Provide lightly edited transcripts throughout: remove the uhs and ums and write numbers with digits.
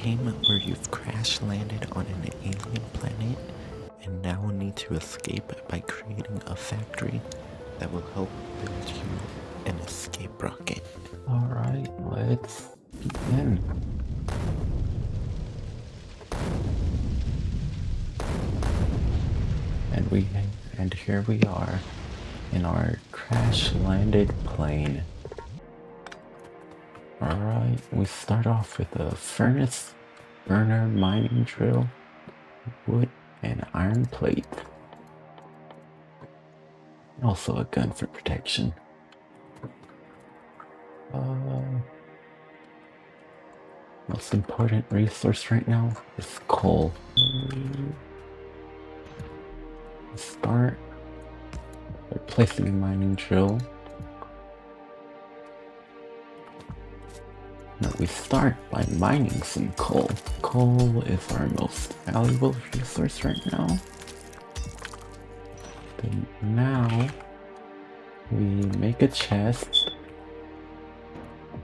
game where you've crash landed on an alien planet and now need to escape by creating a factory that will help build you an escape rocket. Alright, let's begin. And here we are in our crash landed plane. Alright, we start off with a furnace, burner, mining drill, wood, and iron plate. Also a gun for protection. Most important resource right now is coal. Start by placing a mining drill. Now we start by mining some coal. Coal is our most valuable resource right now. Then now we make a chest,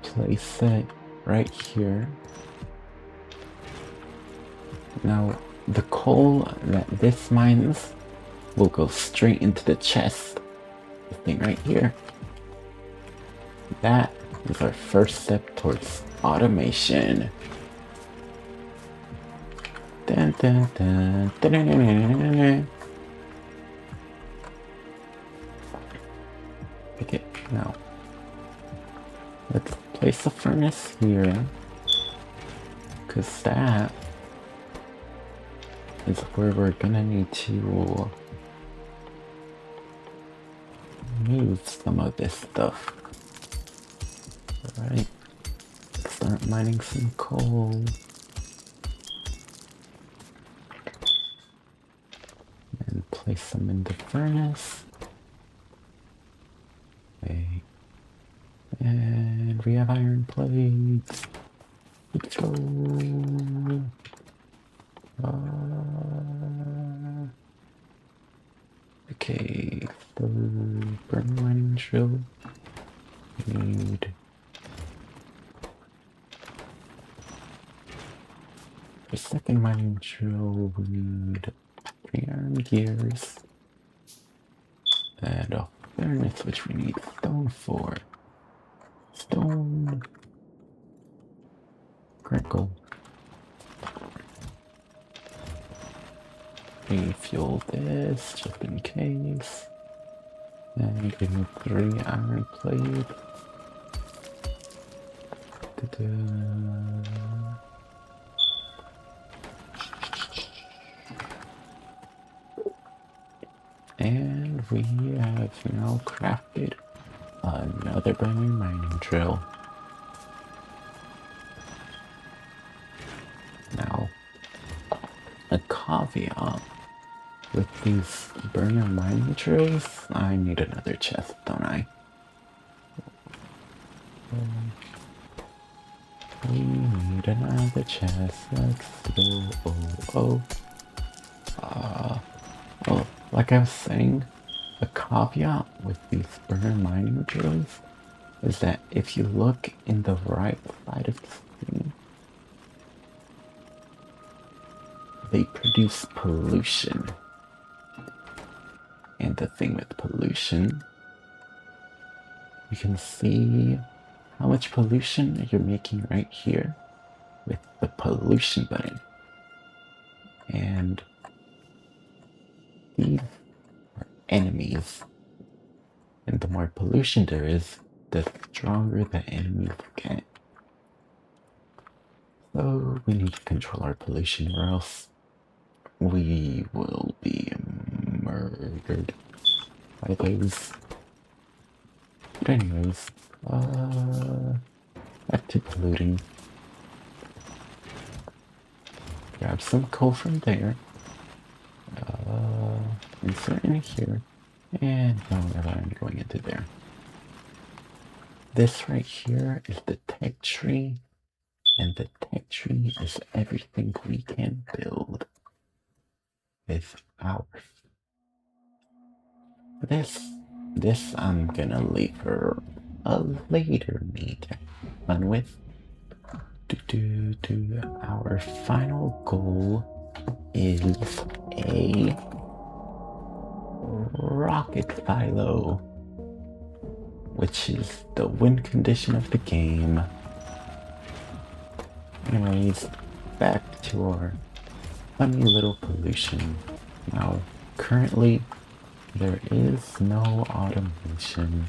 place it right here. Now the coal that this mines will go straight into the chest. This thing right here. That is our first step towards automation. Dun, dun, dun, dun, dun, dun, dun, dun. Okay, now let's place a furnace here, because that is where we're gonna need to move some of this stuff. Alright, let's start mining some coal. And place some in the furnace. Okay. And we have iron plates. Let's go. Okay, so burn mining drill. We need the second mining drill. We need 3 iron gears and a furnace, which we need stone for. Stone. Crinkle. Refuel this just in case. And we need 3 iron plate. And we have now crafted another brand new mining drill. Now, a caveat with these burner mining drills, I need another chest, don't I? We need another chest. Let's go. Well, like I was saying, a caveat with these burner mining drills is that if you look in the right side of the screen, they produce pollution. And the thing with pollution, you can see how much pollution you're making right here with the pollution button. And these are enemies. And the more pollution there is, the stronger the enemies get. So we need to control our pollution or else we will be murdered by those. But anyways, back to polluting. Grab some coal from there. Insert in here. And I'm going into there. This right here is the tech tree. And the tech tree is everything we can build with ours. This I'm gonna leave for a later meet. Fun with. Our final goal is a rocket silo, which is the win condition of the game. Anyways, back to our funny little pollution. Now, currently, there is no automation.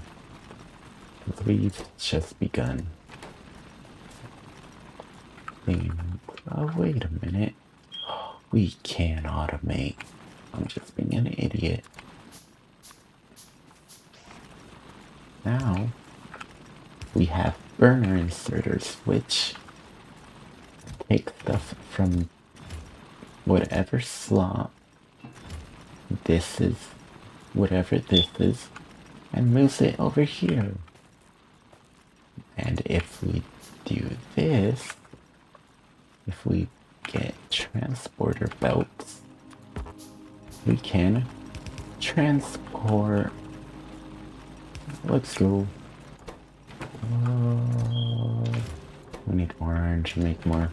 We've just begun. Oh, wait a minute. We can automate. I'm just being an idiot. Now, we have burner inserters, which take stuff from whatever slot this is, whatever this is, and moves it over here. And if we do this, if we get transporter belts, we can transport. Let's go. We need more to make more.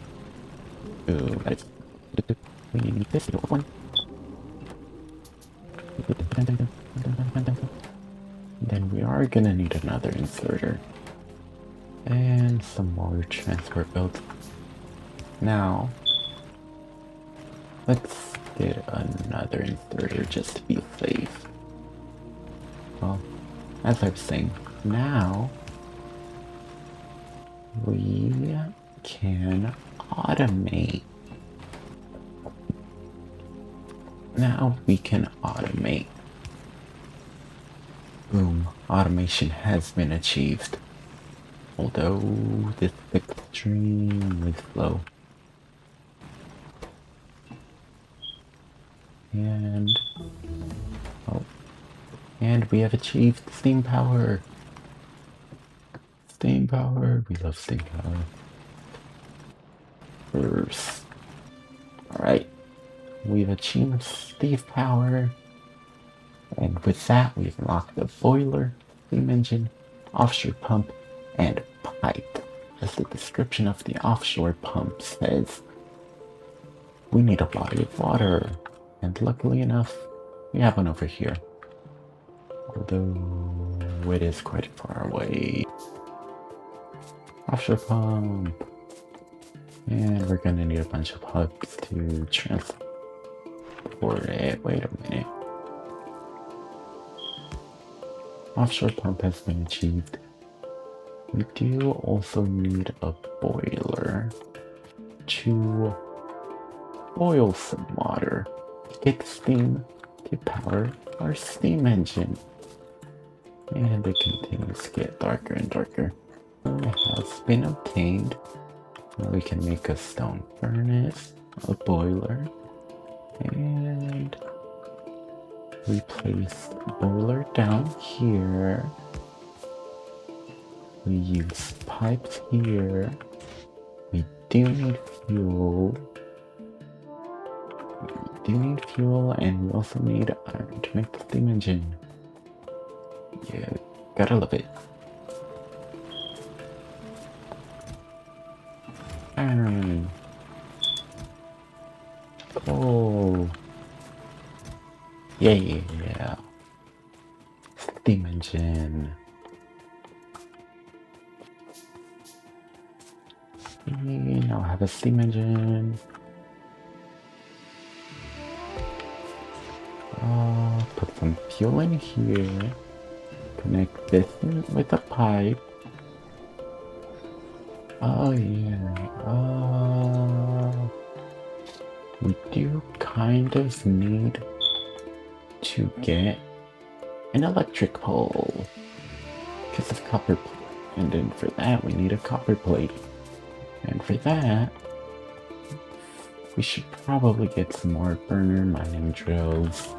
Ooh, that's. We need this little one. Then we are gonna need another inserter. And some more transport belts. Now, let's get another inserter just to be safe. Well, as I was saying, now we can automate. Now we can automate. Boom, automation has been achieved. Although this is extremely slow. And we have achieved steam power. Steam power, we love steam power. First. Alright, we've achieved steam power. And with that, we've unlocked the boiler, steam engine, offshore pump, and pipe. As the description of the offshore pump says, we need a body of water. And luckily enough, we have one over here. Although it is quite far away. Offshore pump. And we're gonna need a bunch of hubs to transport it. Wait a minute. Offshore pump has been achieved. We do also need a boiler to boil some water to get steam to power our steam engine. And it continues to get darker and darker. It has been obtained. We can make a stone furnace, a boiler, and we place boiler down here. We use pipes here. We do need fuel. And we also need iron to make the steam engine. Yeah, gotta love it. Iron. Oh. Yeah. Steam engine. We now have a steam engine. Put some fuel in here. Connect this with a pipe. Oh yeah. We do kind of need to get an electric pole because of copper plate. And then for that we need a copper plate. And for that we should probably get some more burner mining drills.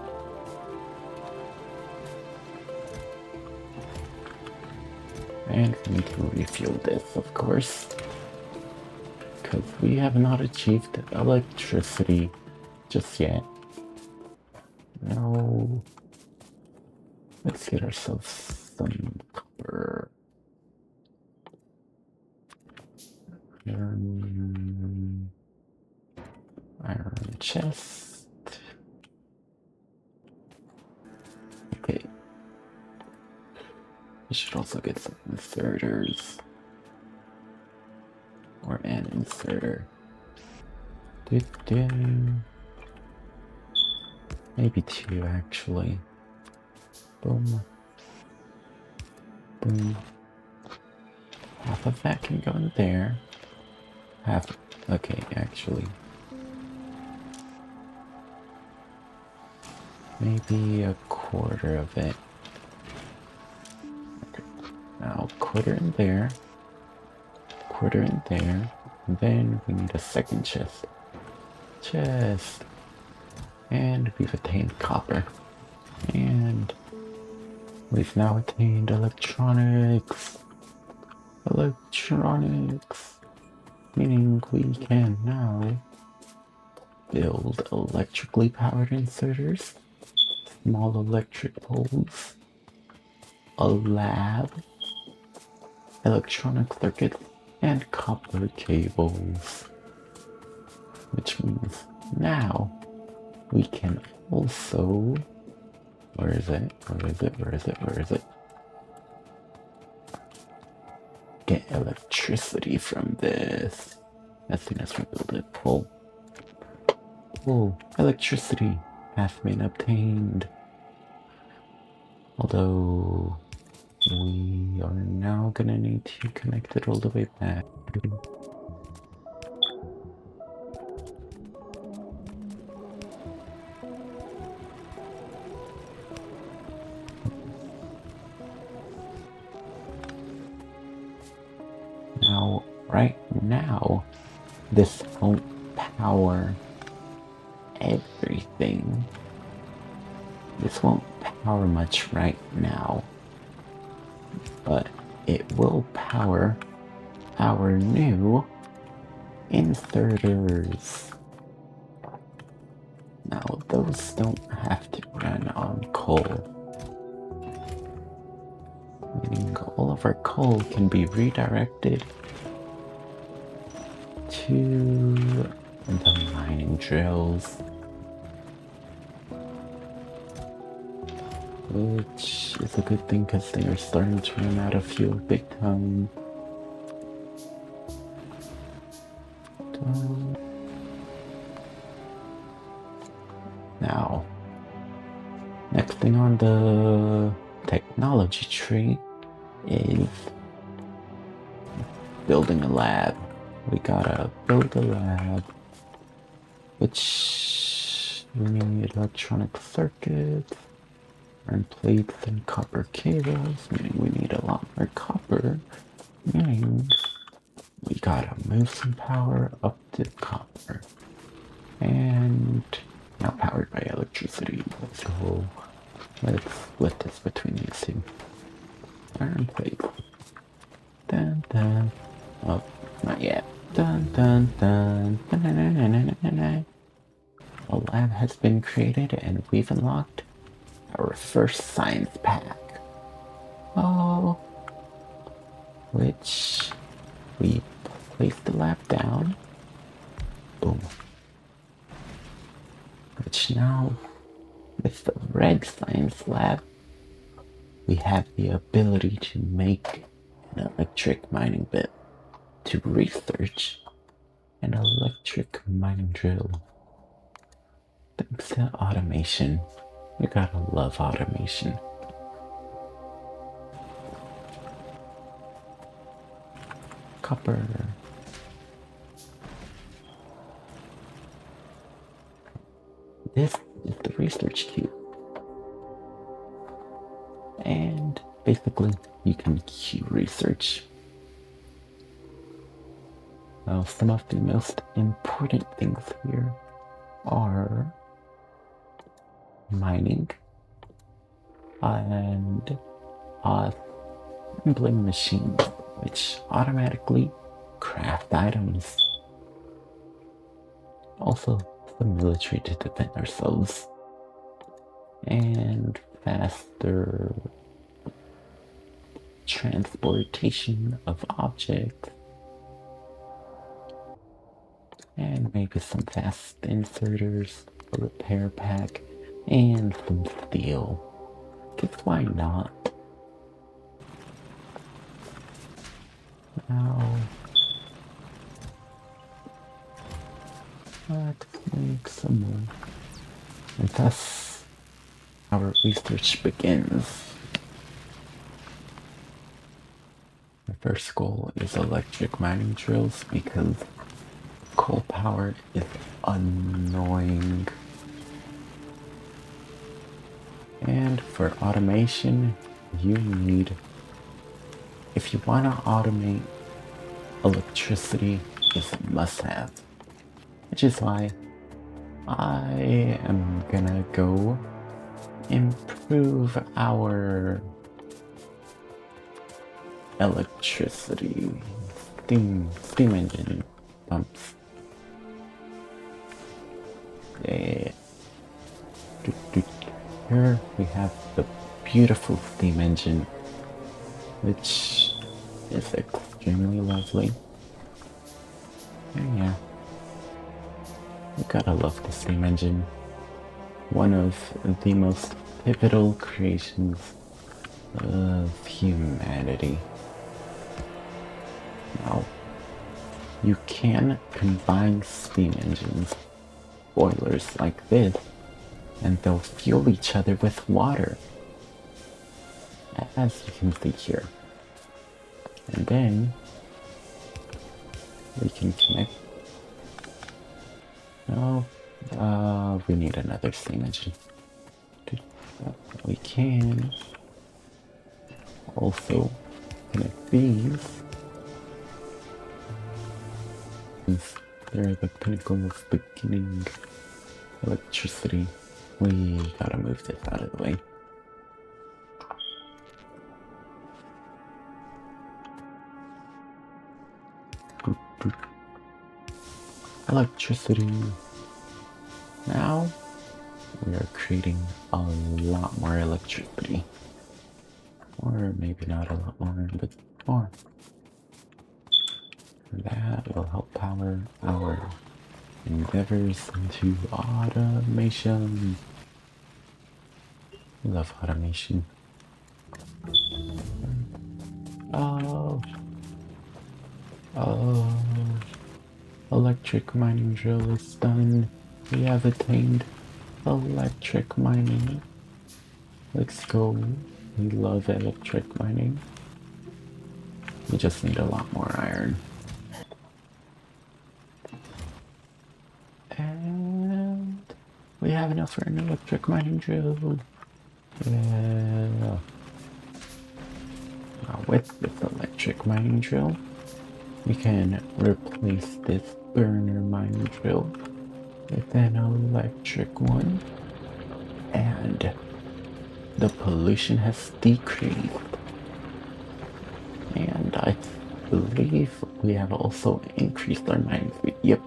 And we need to refuel this, of course, because we have not achieved electricity just yet. No. Let's get ourselves some copper. Iron chest. Okay. We should also get some inserters. Or an inserter. Maybe two, actually. Boom. Boom. Half of that can go in there. Half. Okay, actually. Maybe a quarter of it. Okay. Now, quarter in there. Quarter in there. And then we need a second chest. Chest. And we've attained copper. And we've now attained electronics. Electronics. Meaning we can now build electrically powered inserters, small electric poles, a lab, electronic circuits, and copper cables. Which means now we can also... Where is it? Where is it? Where is it? Where is it? Get electricity from this as soon as we build it full. Oh, electricity has been obtained. Although we are now gonna need to connect it all the way back. Now, right now, this won't power everything. This won't power much right now, but it will power our new inserters. Now, those don't have to run on coal. Meaning all of our coal can be redirected to the mining drills. Which is a good thing because they are starting to run out of fuel big time. Now, next thing on the technology tree is building a lab. We gotta build a lab, which we need electronic circuits, iron plates, and copper cables, meaning we need a lot more copper, meaning we gotta move some power up to copper. And now powered by electricity. So let's split this between these two. Iron plate. Dun dun. Oh, not yet. Dun dun dun. Dun dun dun dun dun dun dun. A lab has been created and we've unlocked our first science pack. Oh. Which we place the lab down. Boom. Which now, with the red science lab, we have the ability to make an electric mining bit to research an electric mining drill. Thanks to automation. You gotta love automation. Copper. This is the research cube. And basically, you can queue research. Well, some of the most important things here are mining and assembling machines, which automatically craft items. Also, the military to defend ourselves. And faster transportation of objects. and maybe some fast inserters, a repair pack, and some steel. Because why not? Now, let's make some more. And thus, our research begins. The first goal is electric mining drills because coal power is annoying. And for automation, you need, if you want to automate, electricity is a must-have. Which is why I am gonna go improve our electricity steam engine pumps. Yeah. Here we have the beautiful steam engine, which is extremely lovely. And yeah, you gotta love the steam engine. One of the most pivotal creations of humanity. Now, you can combine steam engines, boilers like this, and they'll fuel each other with water, as you can see here. And then we can connect. No, we need another steam engine. We can also connect these. They're the pinnacle of beginning electricity. We gotta move this out of the way. Electricity. Now we are creating a lot more electricity. Or maybe not a lot more, but more. That will help power our endeavors into automation. We love automation. Oh. Electric mining drill is done. We have attained electric mining. Let's go. We love electric mining. We just need a lot more iron. And we have enough for an electric mining drill. Yeah. Now with this electric mining drill, we can replace this burner mining drill with an electric one. And the pollution has decreased. And I believe we have also increased our mining speed. Yep.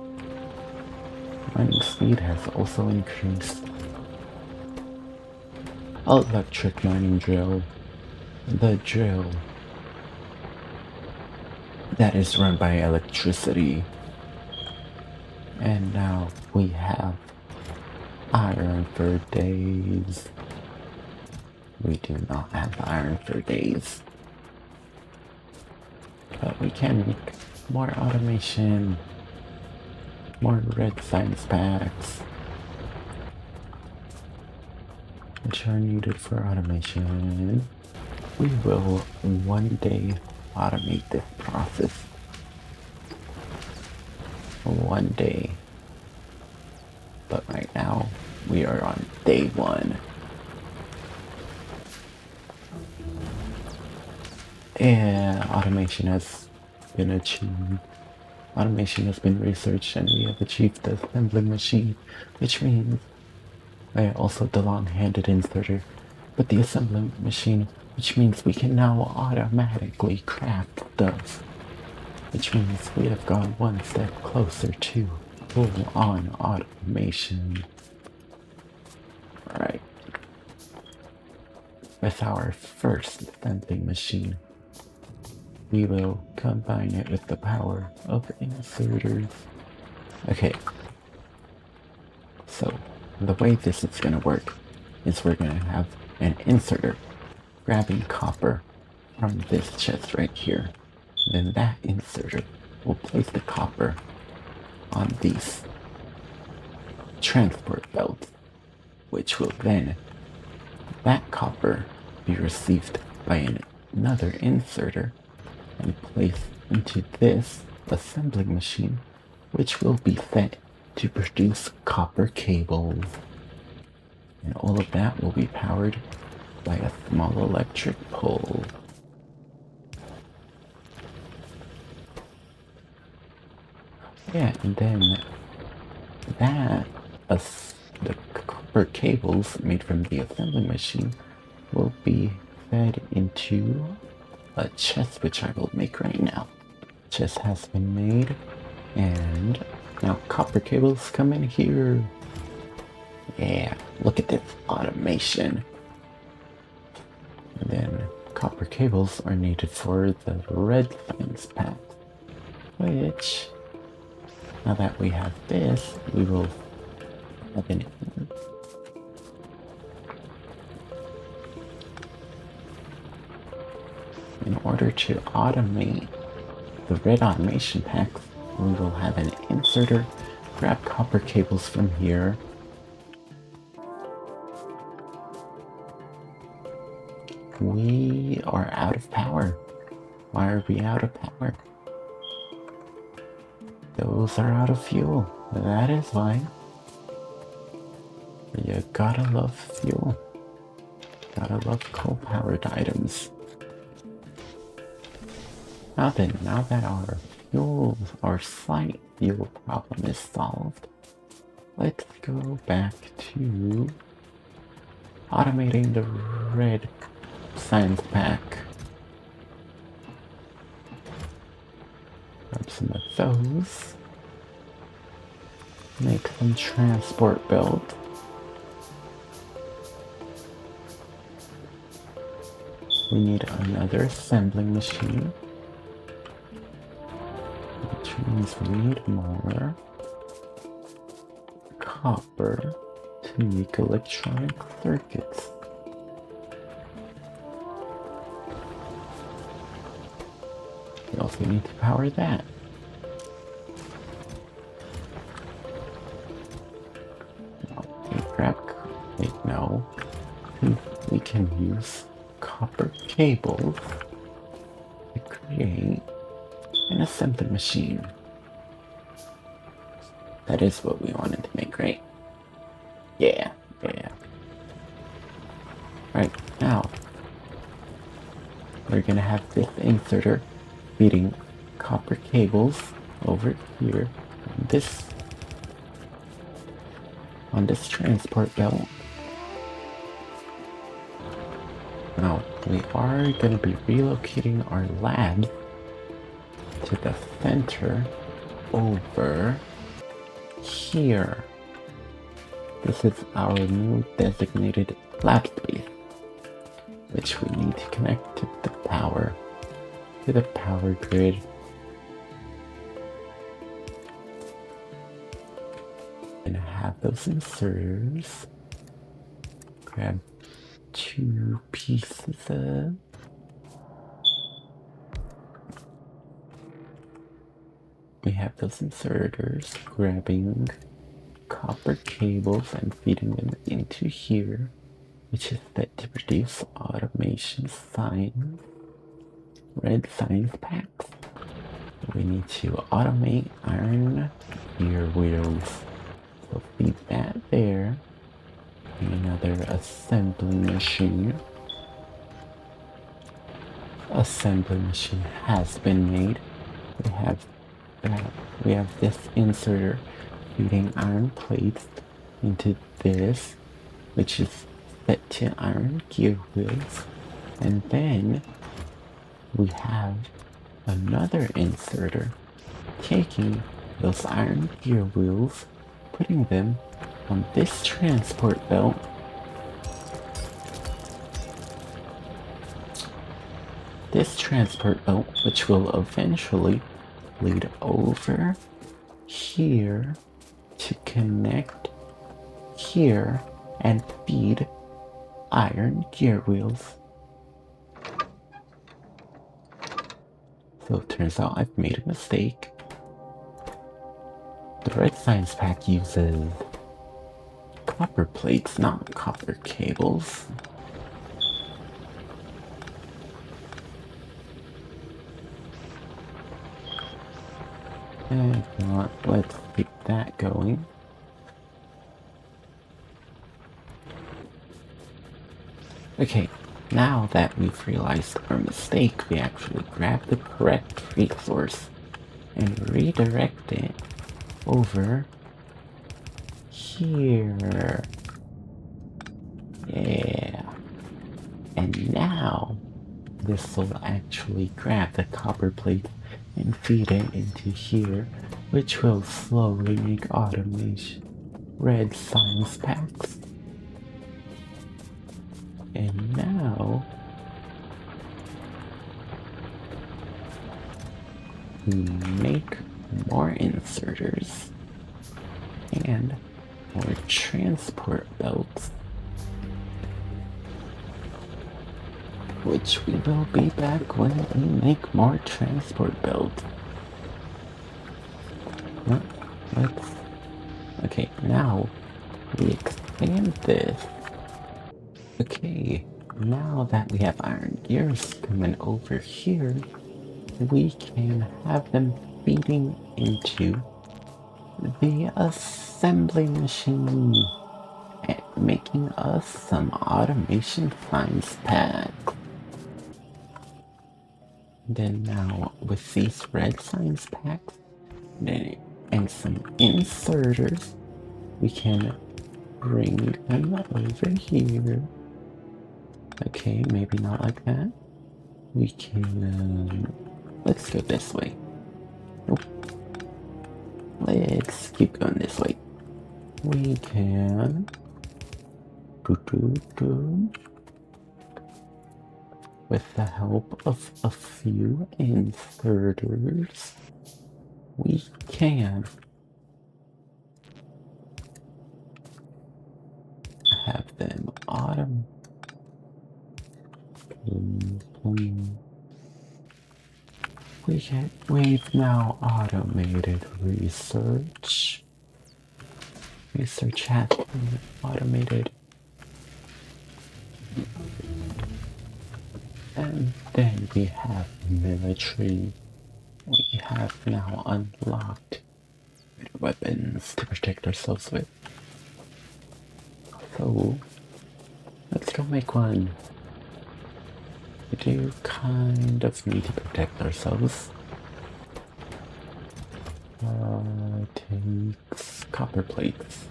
Mining speed has also increased. Electric mining drill. The drill that is run by electricity. And now we have iron for days. We do not have iron for days. But we can make more automation, more red science packs, which are needed for automation. We will one day automate this process. One day. But right now, we are on day one. And automation has been achieved. Automation has been researched and we have achieved the assembling machine, which means also the long-handed inserter, but the assembling machine, which means we can now automatically craft stuff, which means we have gone one step closer to full-on automation. Alright. With our first assembling machine, we will combine it with the power of inserters Okay, so the way this is gonna work is we're gonna have an inserter grabbing copper from this chest right here. Then that inserter will place the copper on these transport belts, which will then, that copper, be received by another inserter and placed into this assembling machine, which will be set to produce copper cables. And all of that will be powered by a small electric pole. Yeah, and then the copper cables made from the assembly machine will be fed into a chest, which I will make right now. Chest has been made, and now copper cables come in here. Yeah, look at this automation. And then copper cables are needed for the red fence pack, which, now that we have this, we will have an in order to automate the red automation packs, we will have an inserter grab copper cables from here. We are out of power. Why are we out of power? Those are out of fuel. That is why. You gotta love fuel. Gotta love coal-powered items. Now then, now that our slight fuel problem is solved, let's go back to automating the red science pack. Grab some of those. Make some transport belt. We need another assembling machine, which means we need more copper to make electronic circuits. We also need to power that. Wait, no. We can use copper cables to create an assembly machine. That is what we wanted to make, right? Yeah. Right, now we're gonna have this inserter feeding copper cables over here on this transport belt. Now, we are going to be relocating our lab to the center over here. This is our new designated lab space, which we need to connect to the power grid. And have those inserters. Grab 2 pieces of we have those inserters grabbing copper cables and feeding them into here, which is set to produce automation signs, red signs packs. We need to automate iron gear wheels. So feed that there. Another assembly machine. Assembly machine has been made. We have this inserter feeding iron plates into this, which is set to iron gear wheels. And then we have another inserter taking those iron gear wheels, putting them on this transport belt. This transport belt, which will eventually lead over here to connect here and feed iron gear wheels. So it turns out I've made a mistake. The red science pack uses copper plates, not copper cables. And if not, let's keep that going. Okay, now that we've realized our mistake, we actually grab the correct resource and redirect it over here. Yeah. And now this will actually grab the copper plate and feed it into here, which will slowly make automation red science packs. And now we make more inserters and more transport belts, which we will be back when we make more transport belts. Let's... Okay, now we expand this. Okay, now that we have iron gears coming over here, we can have them feeding into the assembly machine and making us some automation science packs. Then now with these red science packs and some inserters, we can bring them over here. Okay, maybe not like that. We can, let's go this way. Nope. Let's keep going this way. We can, with the help of a few inserters, we can have them we've now automated research. Research has been automated. And then we have military. We have now unlocked weapons to protect ourselves with. So, let's go make one. We do kind of need to protect ourselves. Takes copper plates.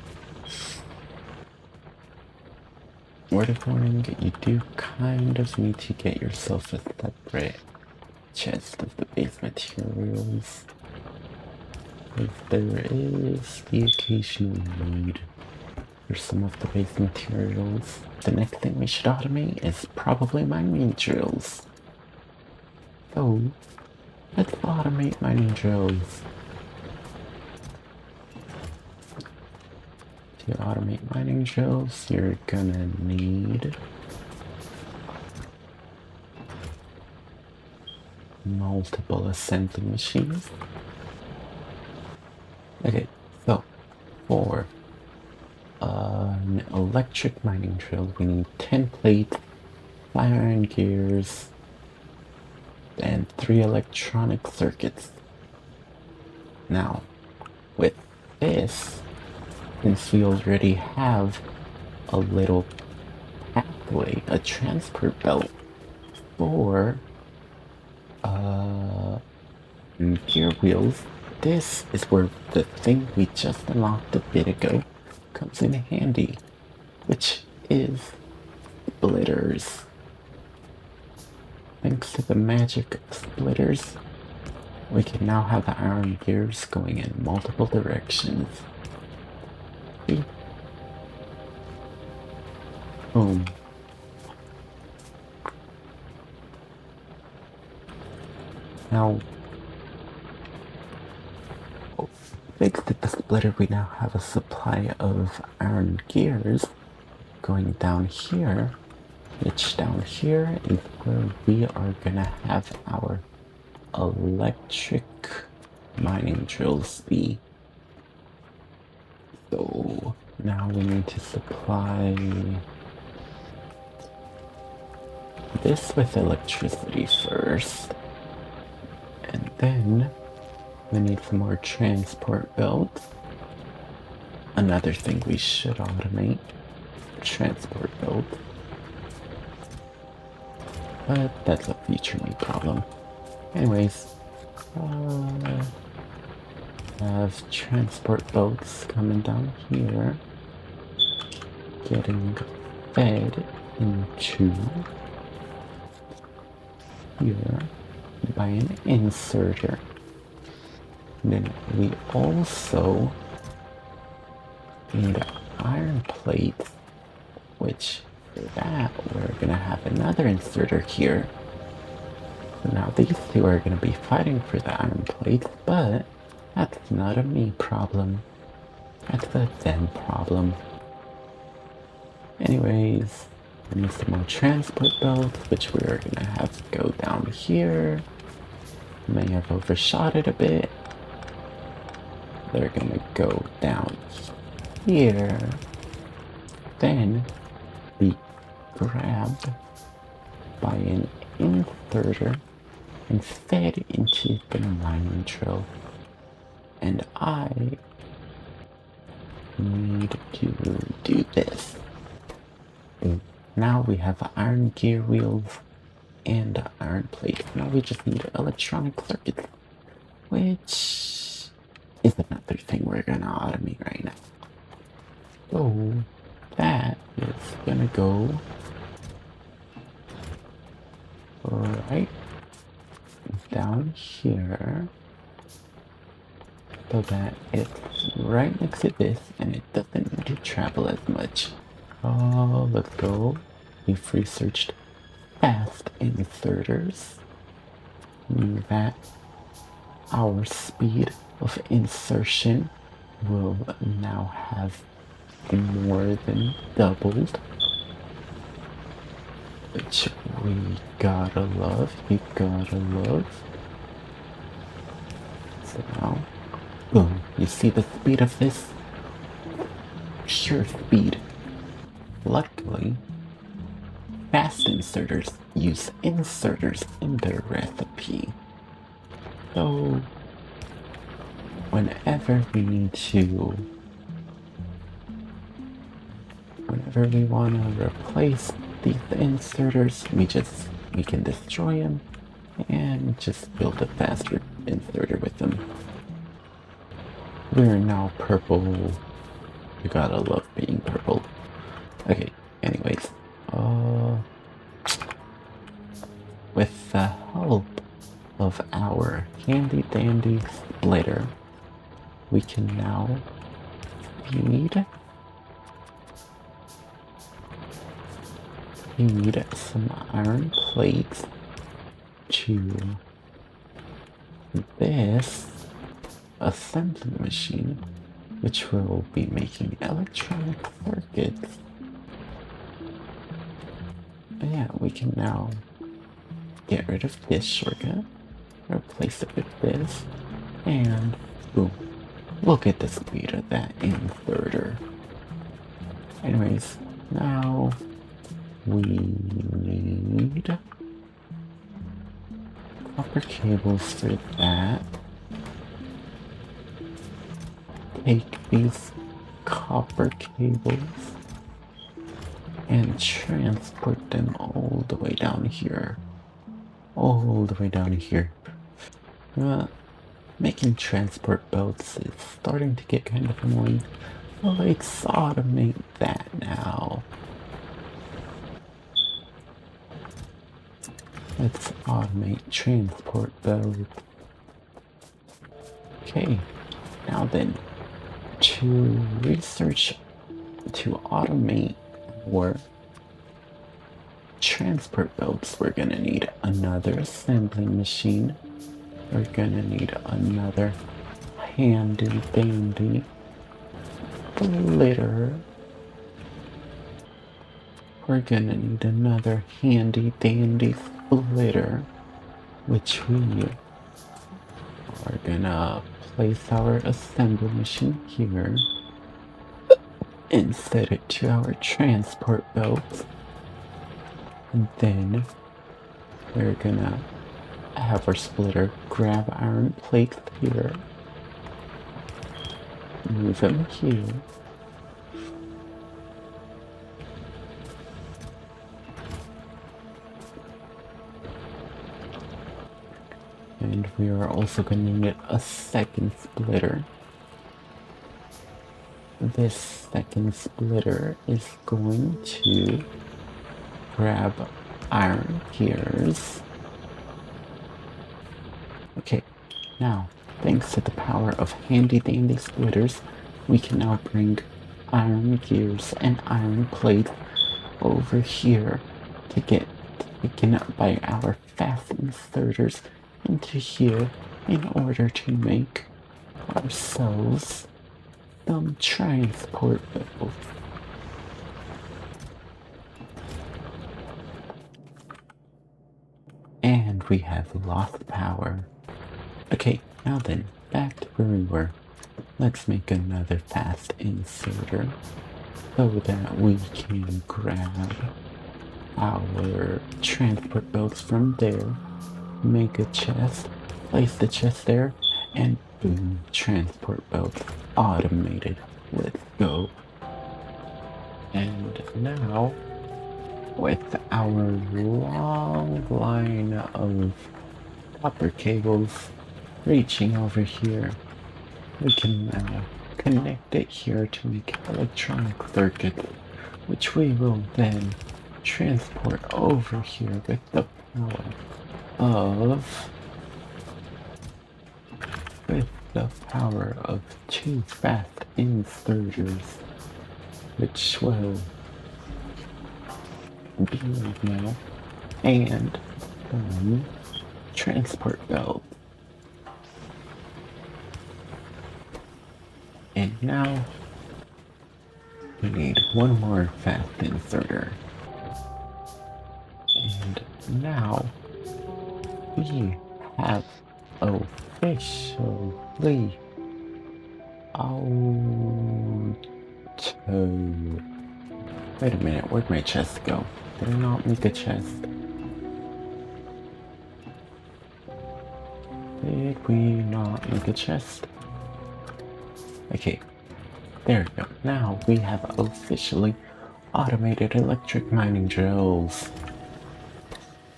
Word of warning, you do kind of need to get yourself a separate chest of the base materials. Because there is the occasional need for some of the base materials. The next thing we should automate is probably mining drills. So, let's automate mining drills. To automate mining drills, you're gonna need multiple assembly machines. Okay, so for an electric mining drill, we need 10 plates, 5 iron gears, and 3 electronic circuits. Now, with this, since we already have a little pathway, a transport belt for gear wheels, this is where the thing we just unlocked a bit ago comes in handy, which is splitters. Thanks to the magic of splitters, we can now have the iron gears going in multiple directions. See? Boom. Now, fixed the splitter, we now have a supply of iron gears going down here, which down here is where we are gonna have our electric mining drills be. So now we need to supply this with electricity first, and then we need some more transport belts. Another thing we should automate, transport belt. But that's a future me problem. Anyways, have transport boats coming down here, getting fed into here by an inserter. And then we also need iron plates, which for that we're gonna have another inserter here. So now these two are gonna be fighting for the iron plates, but that's not a me problem. That's a them problem. Anyways, we need some more transport belts, which we are gonna have to go down here. May have overshot it a bit. They're gonna go down here. Then be grabbed by an inserter and fed into the mining drill. And I need to do this. And now we have iron gear wheels and iron plates. Now we just need electronic circuits, which is another thing we're gonna automate right now. So that is gonna go right down here, so that it's right next to this and it doesn't need to travel as much. Oh, let's go. We've researched fast inserters, meaning that our speed of insertion will now have more than doubled, which we gotta love, you gotta love. So now, boom, you see the speed of this? Pure speed. Luckily, fast inserters use inserters in their recipe. So, whenever we want to replace these inserters, we can destroy them and just build a faster inserter with them. We're now purple. You gotta love being purple. Okay, anyways, with the help of our handy dandy splitter, we can now feed some iron plates to this assembly machine, which will be making electronic circuits. And yeah, we can now get rid of this shortcut, replace it with this, and boom. Look at the speed of that inserter. Anyways, now we need copper cables for that. Take these copper cables and transport them all the way down here. All the way down here. Making transport belts is starting to get kind of annoying. Well, let's automate that now. Let's automate transport belt. Okay, now then, to automate our transport belts, we're gonna need another assembly machine. We're gonna need another. I handy dandy splitter. We're gonna need another handy dandy splitter, which we are gonna place our assembly machine here and set it to our transport belt. And then we're gonna have our splitter grab iron plates here, move them here, and we are also going to need a second splitter. This second splitter is going to grab iron gears. Okay, now, thanks to the power of handy dandy splitters, we can now bring iron gears and iron plates over here to get taken up by our fast inserters into here in order to make ourselves some transport bills. And we have lost power. Okay, now then, back to where we were. Let's make another fast inserter so that we can grab our transport belts from there, make a chest, place the chest there, and boom, transport belts automated. Let's go. And now, with our long line of copper cables reaching over here, we can now connect it here to make electronic circuits, which we will then transport over here with the power of two fast inserters, which will be right now, and transport belt. And now we need one more fast inserter. And now we have officially Wait a minute, where'd my chest go? Did I not make a chest? Did we not make a chest? Okay, there we go. Now we have officially automated electric mining drills.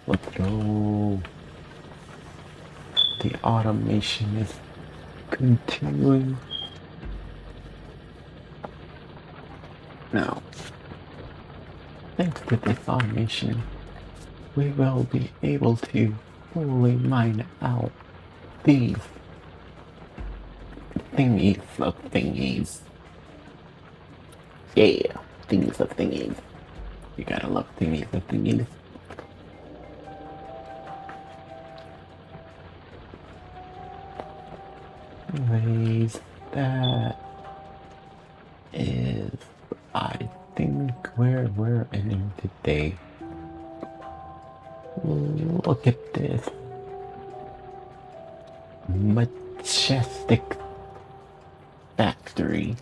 Let's go. The automation is continuing. Now, thanks to this automation, we will be able to fully mine out these thingies of thingies. Yeah, thingies of thingies. You gotta love thingies of thingies. Anyways, that is, I think, where we're ending today. Look at this majestic factory.